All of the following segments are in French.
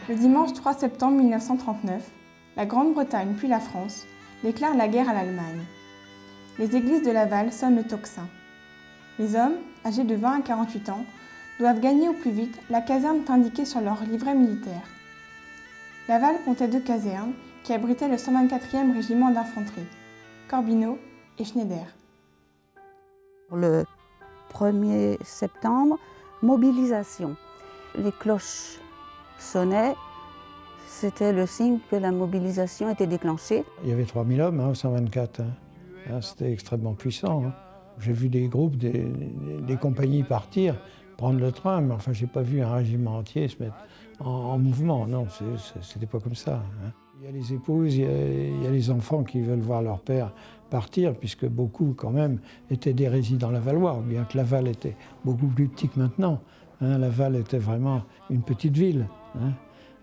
Le dimanche 3 septembre 1939, la Grande-Bretagne puis la France déclarent la guerre à l'Allemagne. Les églises de Laval sonnent le tocsin. Les hommes, âgés de 20 à 48 ans, doivent gagner au plus vite la caserne indiquée sur leur livret militaire. Laval comptait 2 casernes qui abritaient le 124e régiment d'infanterie, Corbineau et Schneider. Le 1er septembre, mobilisation. Les cloches sonnaient, c'était le signe que la mobilisation était déclenchée. Il y avait 3000 hommes au 124, c'était extrêmement puissant. J'ai vu des groupes, des compagnies partir, prendre le train, mais enfin j'ai pas vu un régiment entier se mettre en mouvement, non, c'était pas comme ça. Il y a les épouses, il y a les enfants qui veulent voir leur père partir, puisque beaucoup quand même étaient des résidents lavallois, bien que Laval était beaucoup plus petit que maintenant. Laval était vraiment une petite ville.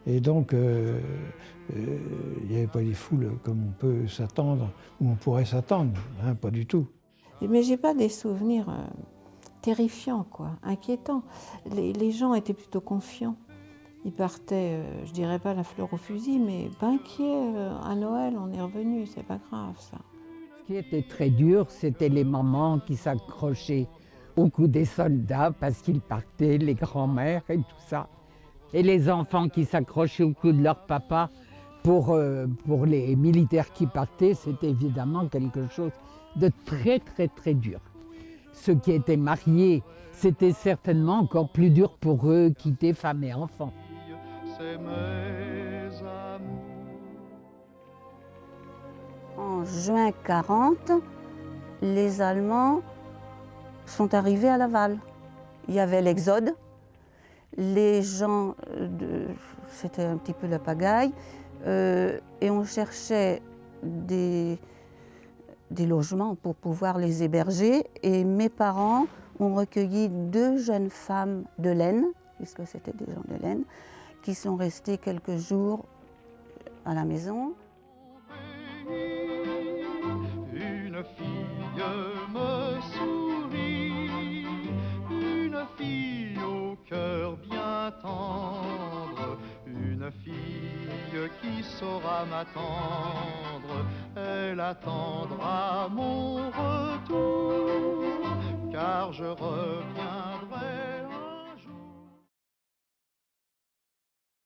Et donc, il n'y avait pas des foules comme on peut s'attendre, ou on pourrait s'attendre, pas du tout. Mais j'ai pas des souvenirs terrifiants, inquiétants. Les gens étaient plutôt confiants. Ils partaient, je dirais pas la fleur au fusil, mais pas inquiets. À Noël, on est revenu, c'est pas grave ça. Ce qui était très dur, c'était les mamans qui s'accrochaient au cou des soldats parce qu'ils partaient, les grands-mères et tout ça. Et les enfants qui s'accrochaient au cou de leur papa pour les militaires qui partaient, c'était évidemment quelque chose de très très très dur. Ceux qui étaient mariés, c'était certainement encore plus dur pour eux, quitter femme et enfants. En juin 40, les Allemands sont arrivés à Laval. Il y avait l'exode. Les gens, c'était un petit peu la pagaille, et on cherchait des logements pour pouvoir les héberger. Et mes parents ont recueilli 2 jeunes femmes de l'Aisne, puisque c'était des gens de l'Aisne, qui sont restées quelques jours à la maison. Une fille me sourit, une fille au cœur bien tendre, une fille qui saura m'attendre, elle attendra mon retour, car je reviendrai.